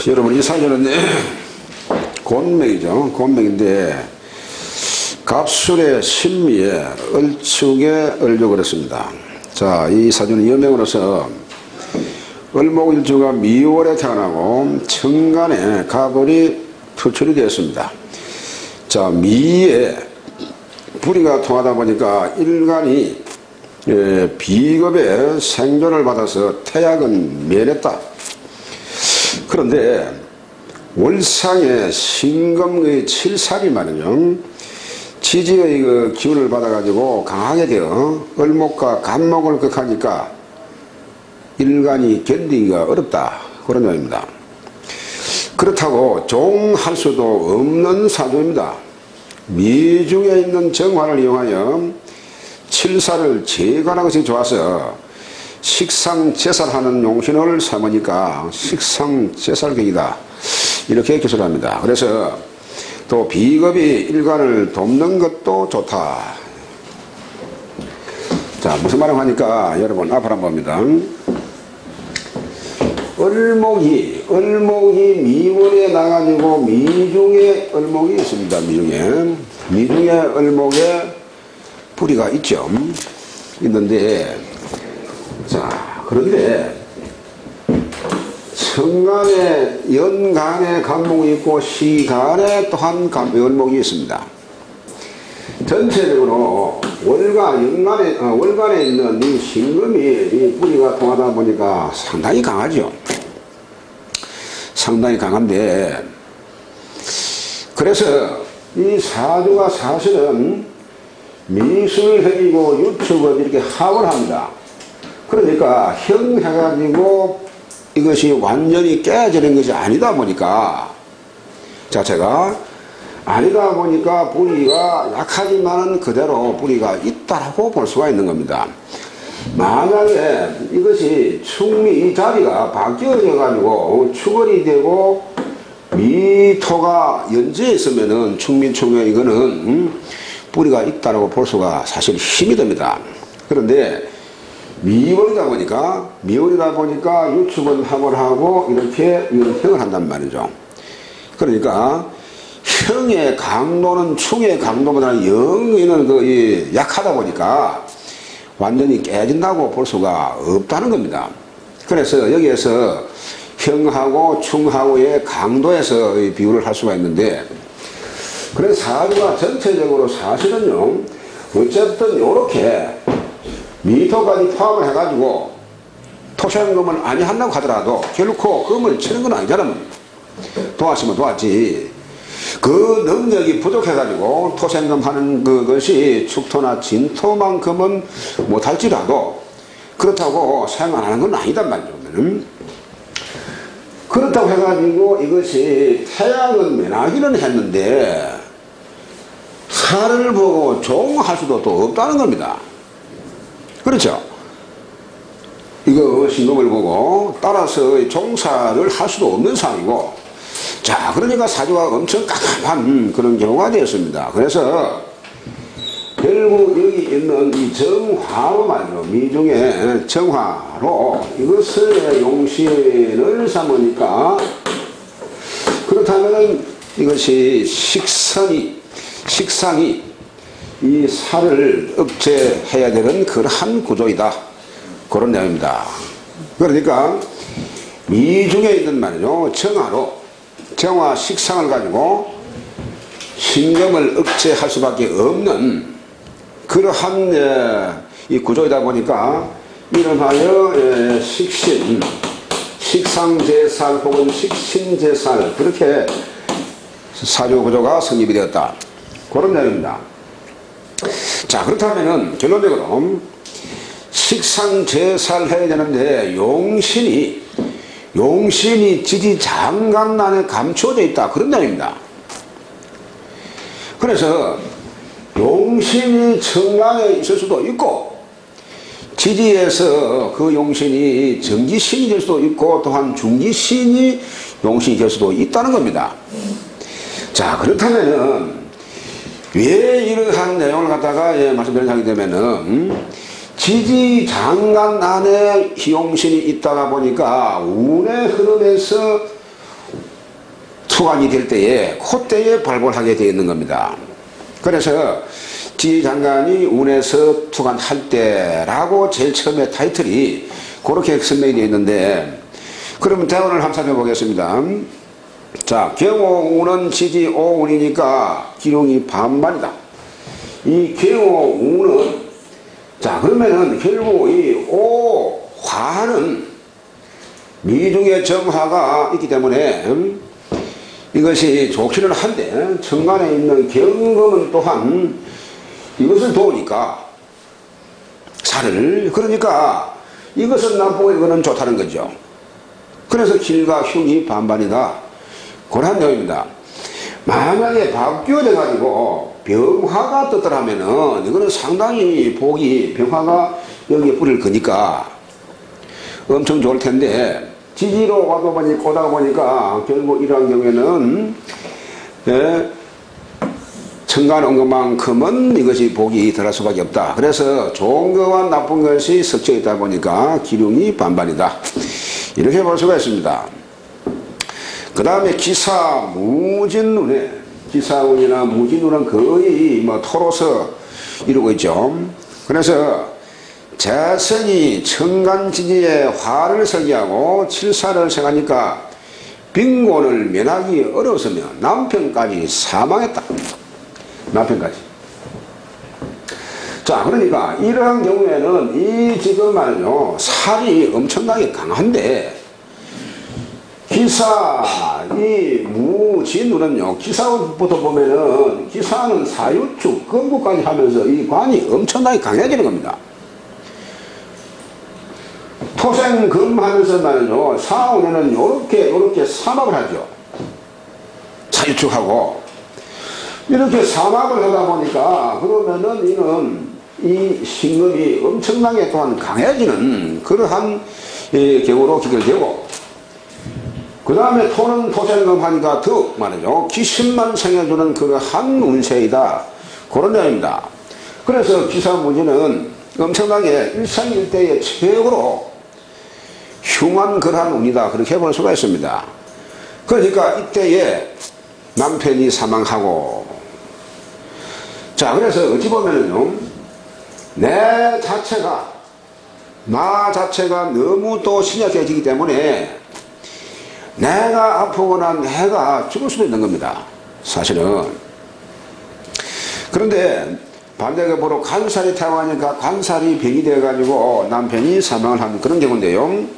여러분, 이 사전은 곤맥이죠. 곤맥인데 갑술의 신미에 얼축에 얼려 그랬습니다. 자, 이 사전은 여명으로서 을목일주가 미월에 태어나고 천간에 갑을이 투출이 되었습니다. 자, 미에 불이가 통하다 보니까 일간이 비겁의 생존을 받아서 태약은 면했다. 그런데 월상의 신금의 칠살이 말이죠. 지지의 그 기운을 받아가지고 강하게 되어 을목과 간목을 극하니까 일간이 견디기가 어렵다. 그런 내용입니다. 그렇다고 종할 수도 없는 사주입니다. 미중에 있는 정화를 이용하여 칠살을 제거하는 것이 좋아서 식상제살하는 용신을 삼으니까 식상제살경이다. 이렇게 기술합니다. 그래서 또 비겁이 일간을 돕는 것도 좋다. 자, 무슨 말을 하니까 여러분 앞으로 한번 봅니다. 을목이 미월에 나가지고 미중에 을목이 있습니다. 미중에 을목에 뿌리가 있죠. 있는데, 자, 그런데 천간에 연간에 간목이 있고 시간에 또한 을목이 있습니다. 전체적으로 월간에 있는 이 신금이 이 뿌리가 통하다 보니까 상당히 강하죠. 상당히 강한데, 그래서 이 사주가 사실은 미술형이고 유축을 이렇게 합을 합니다. 그러니까 형 해가지고 이것이 완전히 깨지는 것이 아니다 보니까 자체가 아니다 보니까 뿌리가 약하지만은 그대로 뿌리가 있다라고 볼 수가 있는 겁니다. 만약에 이것이 이 자리가 바뀌어져 가지고 축월이 되고 미토가 연지에 있으면은 충민충에 이거는 뿌리가 있다라고 볼 수가 사실 힘이 듭니다. 그런데 미월이다 보니까 유축은 합을 하고 이렇게 형을 한단 말이죠. 그러니까 형의 강도는 충의 강도보다 영에는 약하다 보니까 완전히 깨진다고 볼 수가 없다는 겁니다. 그래서 여기에서 형하고 충하고의 강도에서 비율을 할 수가 있는데, 그래서 사주가 전체적으로 사실은요, 어쨌든 이렇게 미토까지 포함을 해가지고 토생금을 아니한다고 하더라도 결코 금을 치는 건 아니잖아. 도왔으면 도왔지. 그 능력이 부족해가지고 토생금 하는 그것이 축토나 진토만큼은 못할지라도 그렇다고 사용 안 하는 건 아니단 말이죠. 그렇다고 해가지고 이것이 태양은 면하기는 했는데 살을 보고 종할 수도 또 없다는 겁니다. 그렇죠? 이거 신금을 보고 따라서 종사를 할 수도 없는 상황이고, 자, 그러니까 사주가 엄청 깜깜한 그런 경우가 되었습니다. 그래서 결국 여기 있는 이 정화로 말이죠. 미중에 정화로 이것을 용신을 삼으니까, 그렇다면 이것이 식상이 이 살을 억제해야 되는 그러한 구조이다. 그런 내용입니다. 그러니까 미중에 있는 말이죠. 정화 식상을 가지고 신금을 억제할 수밖에 없는 그러한 이 구조이다 보니까 이름하여 식상제살 혹은 식신제살, 그렇게 사주 구조가 성립이 되었다. 그런 내용입니다. 자, 그렇다면은 결론적으로 식상제살 해야 되는데 용신이 지지장간 안에 감추어져 있다. 그런 내용입니다. 그래서 용신이 천간에 있을 수도 있고, 지지에서 그 용신이 정기신이 될 수도 있고, 또한 중기신이 용신이 될 수도 있다는 겁니다. 자, 그렇다면은 왜 이러한 내용을 갖다가 말씀드리게 되면은 지지장간 안에 희용신이 있다가 보니까 운의 흐름에서 투관이 될 때에 그때에 발굴하게 되어 있는 겁니다. 그래서 지장간이 운에서 투관할 때라고 제일 처음에 타이틀이 그렇게 설명이 되어 있는데, 그러면 대운을 한번 살펴보겠습니다. 자, 경호운은 지지오운이니까 기룡이 반반이다. 이 경호운은, 자, 그러면은 결국 이 오화는 미중의 정화가 있기 때문에 이것이 좋기는 한데, 천간에 있는 경금은 또한 이것을 도우니까 살을, 그러니까 이것은 나쁘고 이거는 좋다는 거죠. 그래서 길과 흉이 반반이다, 그런 내용입니다. 만약에 바뀌어져 가지고 병화가 떴더라면은 이거는 상당히 복이, 병화가 여기에 뿌리를 거니까 엄청 좋을 텐데, 지지로 오다 보니까 결국 이러한 경우에는 천간 온 것만큼은 이것이 복이 덜할 수밖에 없다. 그래서 좋은 것과 나쁜 것이 섞여 있다 보니까 기룡이 반반이다, 이렇게 볼 수가 있습니다. 그 다음에 기사무진운에, 기사운이나 무진운은 거의 뭐 토로서 이루고 있죠. 그래서 재성이 천간지지에 화를 설계하고 칠사를 생하니까 빈곤을 면하기 어려웠으며 남편까지 사망했다. 남편까지. 자, 그러니까 이러한 경우에는 이 지금 말은요, 살이 엄청나게 강한데, 기사, 이 무진운은요, 기사부터 보면은, 기사는 사유축, 금구까지 하면서 이 관이 엄청나게 강해지는 겁니다. 토생금 하면서 말은요, 사운에는 요렇게 삼합을 하죠. 사유축하고. 이렇게 삼합을 하다 보니까, 그러면은 이는 이 신금이 엄청나게 또한 강해지는 그러한 경우로 기결되고, 그 다음에 토는 토생금 하니까 더 말이죠, 기신만 생해주는 그러한 운세이다, 그런 내용입니다. 그래서 기사무지는 엄청나게 일생일대의 최고로 흉한 그러한 운이다, 그렇게 볼 수가 있습니다. 그러니까 이때에 남편이 사망하고, 자, 그래서 어찌 보면은요, 나 자체가 너무 또 신약해지기 때문에 내가 아프거나 내가 죽을 수도 있는 겁니다, 사실은. 그런데 반대로 보러 간살이 태어나니까 간살이 병이 되어가지고 남편이 사망을 하는 그런 경우인데요.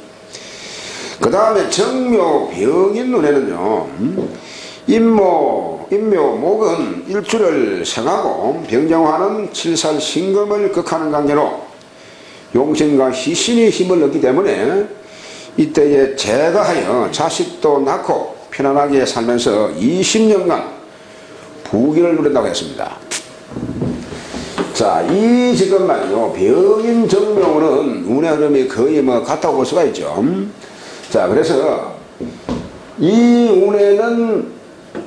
그 다음에 정묘 병인 눈에는요, 인묘목은 일주를 생하고 병정화는 칠살 신금을 극하는 관계로 용신과 희신이 힘을 얻기 때문에 이때에 제가하여 자식도 낳고 편안하게 살면서 20년간 부귀를 누린다고 했습니다. 자, 이 지금 말이요, 병인 정묘는 운의 흐름이 거의 뭐 같다고 볼 수가 있죠. 자, 그래서 이 운에는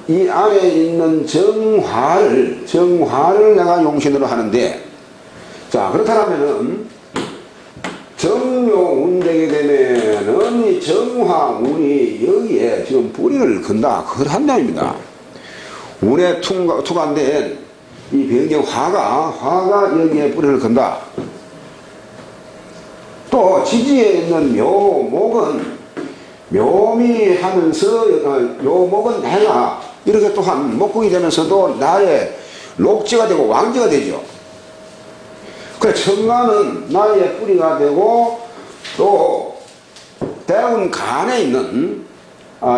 이 안에 있는 정화를 내가 용신으로 하는데, 자, 그렇다면은 정묘운 되게 되면은 이 정화운이 여기에 지금 뿌리를 건다, 그런 내용입니다. 운에 투관된 이 병경 화가 여기에 뿌리를 건다. 또 지지에 있는 묘목은 묘미하면서 묘목은 내가 이렇게 또한 목공이 되면서도 나의 록지가 되고 왕지가 되죠. 그래, 천간은 나의 뿌리가 되고, 또 대운 간에 있는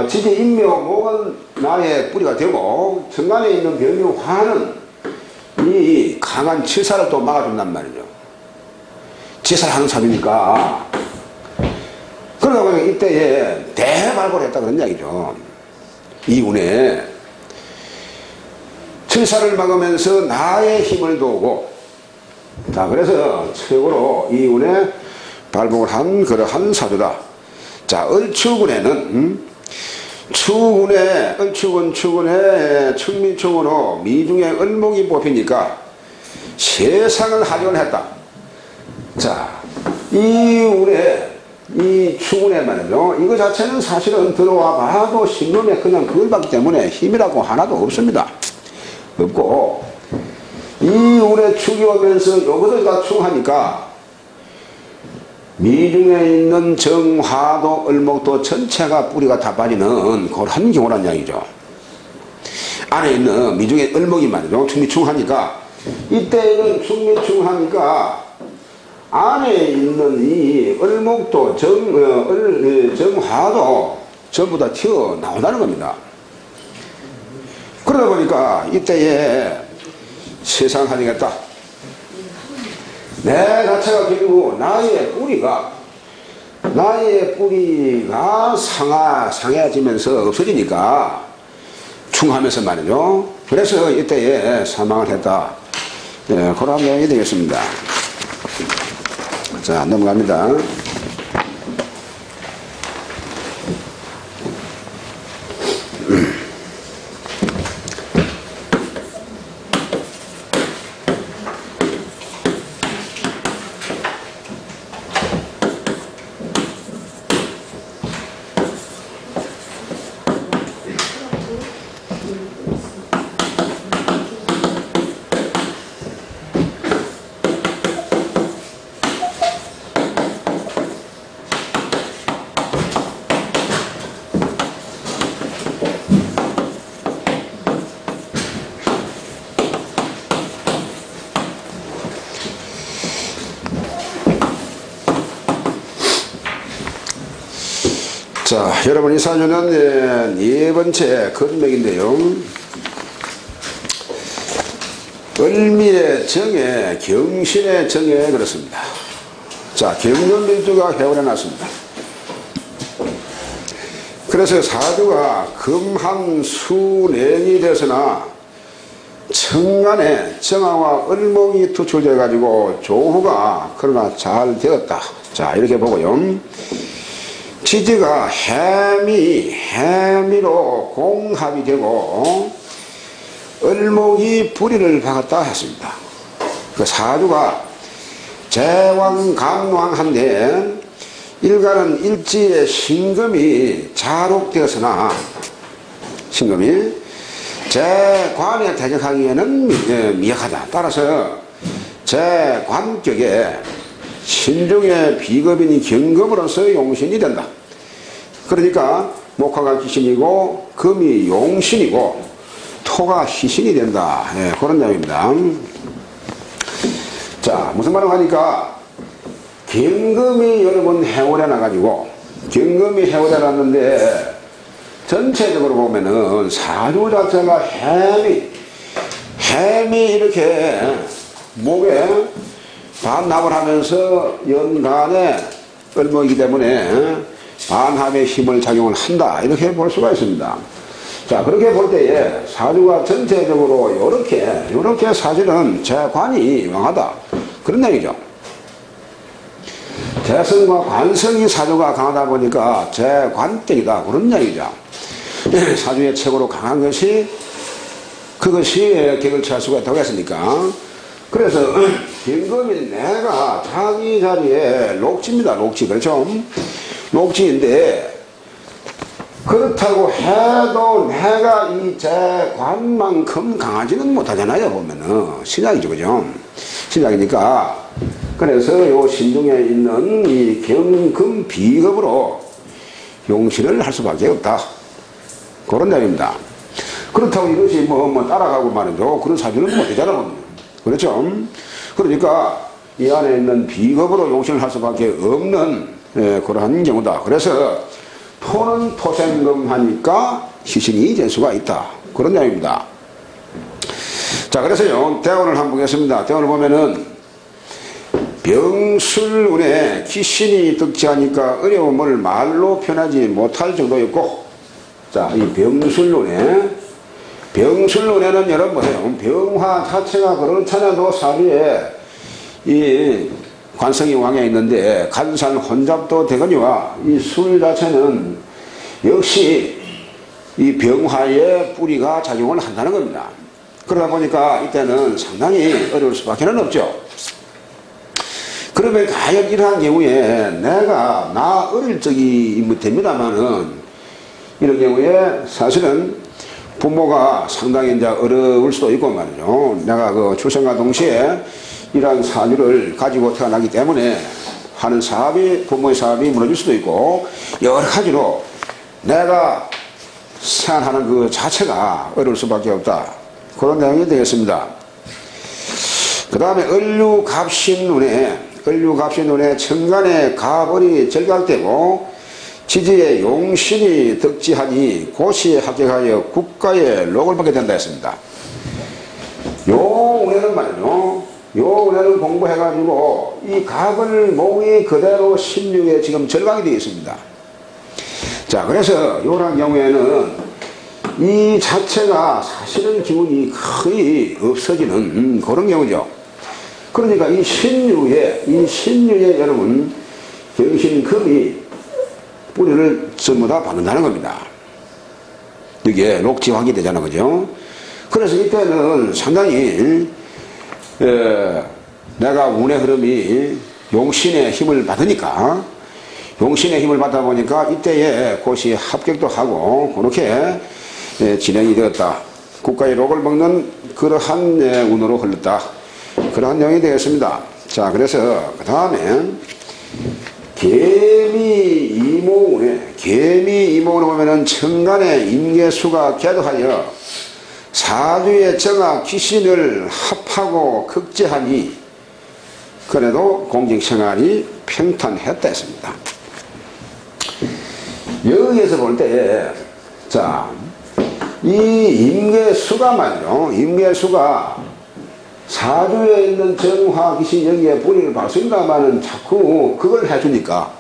지지 인묘목은 나의 뿌리가 되고, 천간에 있는 병묘화는 이 강한 칠사를 또 막아준단 말이죠. 칠사를 하는 사람이니까. 그러다 보니 이때에 대발굴을 했다, 그런 이야기죠. 이 운에 칠사를 막으면서 나의 힘을 도우고, 자, 그래서 최고로 이 운에 발복을 한 그러한 사주다. 자, 을축운에는 축운에 측미축운으로 미중에 을목이 뽑히니까 세상을 하전을 했다. 자, 이 운에 이 충운에 말이죠. 이거 자체는 사실은 들어와 봐도 신금에 그냥 그걸 봤기 때문에 힘이라고 하나도 없습니다. 없고, 이 운에 축이 오면서 요것을 다 충하니까 미중에 있는 정화도 을목도 전체가 뿌리가 다 빠지는 그런 경우란 이야기죠. 안에 있는 미중에 을목이 말이죠. 충미충하니까 이때는 충미충하니까 안에 있는 이 을목도 정화도 전부 다 튀어나온다는 겁니다. 그러다 보니까 이때에 세상 하겠다. 내 자체가 결국 나의 뿌리가 상해지면서 없어지니까 충하면서 말이죠. 그래서 이때에 사망을 했다. 네, 그런 내용이 되겠습니다. 자, 넘어갑니다. 자, 여러분 이 사주는 네 번째 건맥인데요. 을미의 정에 경신의 정에 그렇습니다. 자, 경전밀주가 해오려 놨습니다. 그래서 사주가 금한수냉이 되서나 천간에 정화와 을목이 투출되어 가지고 조후가 그러나 잘 되었다. 자, 이렇게 보고요. 지지가 해미로 공합이 되고 을목이 불의를 박았다 했습니다. 그 사주가 제왕강왕한데 일간은 일지에 신금이 자록되었으나 신금이 제관에 대적하기에는 미약하다. 따라서 제관격에 신중의 비겁인이 경금으로서 용신이 된다. 그러니까 목화가 기신이고 금이 용신이고 토가 희신이 된다. 네, 그런 내용입니다. 자, 무슨 말을 하니까 경금이 여러분 해오려 나가지고 경금이 해오려 놨는데 전체적으로 보면은 사주 자체가 햄이 이렇게 목에 반납을 하면서 연간에 을목이기 때문에 반합의 힘을 작용을 한다. 이렇게 볼 수가 있습니다. 자, 그렇게 볼 때에 사주가 전체적으로 요렇게 사실은 제관이 왕하다. 그런 얘기죠. 재성과 관성이 사주가 강하다 보니까 제관격이다. 그런 얘기죠. 사주의 최고로 강한 것이 그것이 격을 취할 수가 있다고 했으니까. 그래서 경금이 내가 자기 자리에 녹지입니다. 녹지. 그렇죠? 녹지인데 그렇다고 해도 내가 이 제관만큼 강하지는 못하잖아요. 보면은 신약이죠. 그죠? 신약이니까 그래서 요 신중에 있는 이 경금 비겁으로 용신을 할 수밖에 없다. 그런 내용입니다. 그렇다고 이것이 뭐 따라가고 말이죠. 그런 사주는 못 되잖아. 그렇죠? 그러니까 이 안에 있는 비겁으로 용신을 할 수밖에 없는 그러한 경우다. 그래서 토는 토생금하니까 희신이 될 수가 있다. 그런 내용입니다. 자, 그래서요, 대원을 한번 보겠습니다. 대원을 보면은 병술운에 기신이 득지하니까 어려움을 말로 표현하지 못할 정도였고, 자, 이 병술운에는 여러분 보세요. 병화 자체가 그렇잖아도 사주에 이 관성이 왕에 있는데 간산 혼잡도 되거니와 이 술 자체는 역시 이 병화의 뿌리가 작용을 한다는 겁니다. 그러다 보니까 이때는 상당히 어려울 수밖에 없죠. 그러면 과연 이러한 경우에 내가 나 어릴 적이 뭐 됩니다만은 이런 경우에 사실은 부모가 상당히 이제 어려울 수도 있고 말이죠. 내가 그 출생과 동시에 이러한 사주를 가지고 태어나기 때문에 하는 사업이 부모의 사업이 무너질 수도 있고 여러 가지로 내가 생활하는 그 자체가 어려울 수밖에 없다. 그런 내용이 되겠습니다. 그 다음에 을류갑신운에 천간에 가벌이 절각되고 지지에 용신이 덕지하니 고시에 합격하여 국가의 록을 받게 된다 했습니다. 요 운에는 말이죠. 요 운에는 공부해가지고 이 가벌목이 그대로 신유에 지금 절각이 되어 있습니다. 자, 그래서 요런 경우에는 이 자체가 사실은 기운이 거의 없어지는 그런 경우죠. 그러니까 이 신유에 여러분 경신금이 뿌리를 전부 다 받는다는 겁니다. 이게 록지확이 되잖아, 그죠? 그래서 이때는 상당히 내가 운의 흐름이 용신의 힘을 받으니까 용신의 힘을 받다 보니까 이때에 곧이 합격도 하고 그렇게 진행이 되었다. 국가의 록을 먹는 그러한 운으로 흘렀다. 그러한 내용이 되겠습니다. 자, 그래서 그 다음에 개미이모운에 보면은 천간에 임계수가 개도하여 사주의 정화 귀신을 합하고 극제하니 그래도 공직생활이 평탄했다 했습니다. 여기에서 볼 때, 자, 이 임계수가 말이죠. 임계수가 사주에 있는 정화 귀신 여기에 뿌리를 박습니다만은 자꾸 그걸 해주니까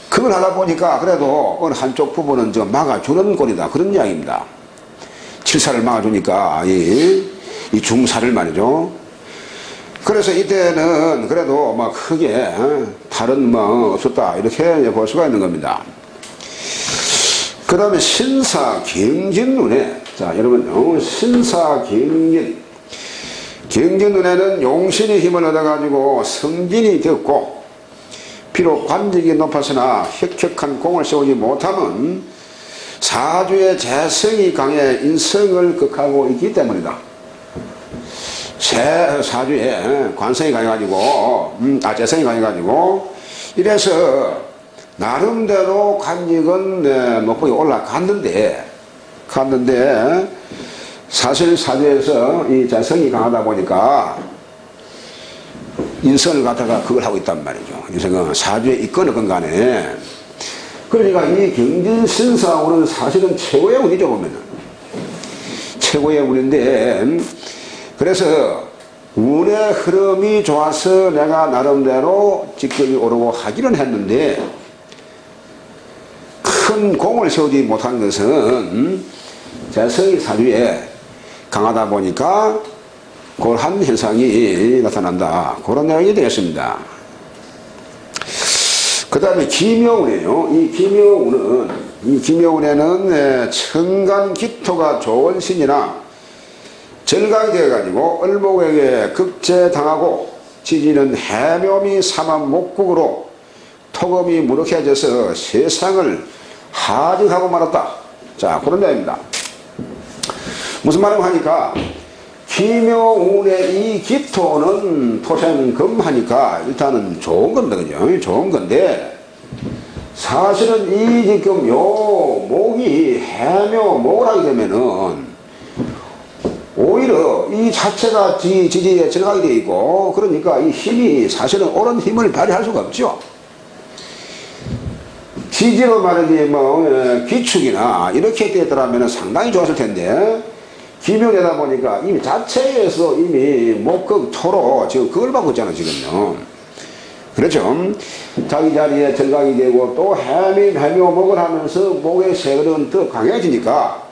그걸 하다 보니까 그래도 어느 한쪽 부분은 좀 막아주는 꼴이다. 그런 이야기입니다. 칠사를 막아주니까 이 중사를 말이죠. 그래서 이때는 그래도 막 크게 다른 뭐 없었다. 이렇게 볼 수가 있는 겁니다. 그 다음에 신사경진운에, 자, 여러분, 경진운에는 용신의 힘을 얻어가지고 성진이 되었고, 비록 관직이 높았으나 혁혁한 공을 세우지 못하면 사주의 재성이 강해 인성을 극하고 있기 때문이다. 사주에 관성이 강해가지고, 재성이 강해가지고, 이래서 나름대로 관직은 높게 올라갔는데, 사실 사주에서 이 재성이 강하다 보니까 인성을 갖다가 그걸 하고 있단 말이죠. 인성은 사주에 있건 간에. 그러니까 이 경진신사운은 사실은 최고의 운이죠, 보면은. 최고의 운인데, 그래서 운의 흐름이 좋아서 내가 나름대로 직급이 오르고 하기는 했는데, 큰 공을 세우지 못한 것은 재성이 사주에 강하다 보니까 그런 현상이 나타난다. 그런 내용이 되겠습니다. 그 다음에 기묘운이에요. 이 기묘운에는 천간 기토가 좋은 신이나 절각이 되어가지고 을목에게 극제당하고 지지는 해묘미 삼합목국으로 토금이 무력해져서 세상을 하직하고 말았다. 자, 그런 내용입니다. 무슨 말을 하니까 기묘운의 이 기토는 토생금하니까 일단은 좋은 겁니다. 그죠? 좋은 건데 사실은 이 지금 요 목이 해묘목을 하게 되면은 오히려 이 자체가 지지에 절각이 되어 있고 그러니까 이 힘이 사실은 옳은 힘을 발휘할 수가 없죠. 지지로 말하지 뭐 기축이나 이렇게 되더라면 상당히 좋았을 텐데 기묘되다 보니까 이미 자체에서 이미 목극 토로 지금 그걸 받고 있잖아 지금요. 그렇죠. 자기 자리에 절각이 되고 또 해묘목을 하면서 목의 세력은 더 강해지니까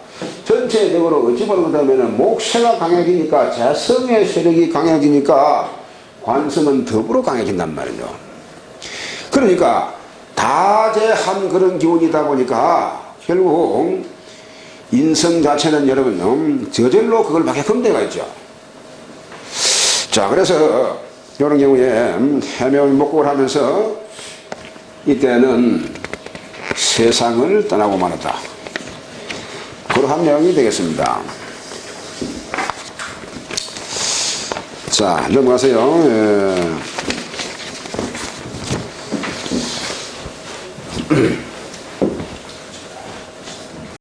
전체적으로 어찌 보면 목세가 강해지니까 재성의 세력이 강해지니까 관성은 더불어 강해진단 말이죠. 그러니까 다재한 그런 기운이다 보니까 결국 인성 자체는 여러분 저절로 그걸 받게끔 되어 있죠. 자, 그래서 이런 경우에 해명을 목격을 하면서 이때는 세상을 떠나고 말았다. 그러한 내용이 되겠습니다. 자, 넘어가세요.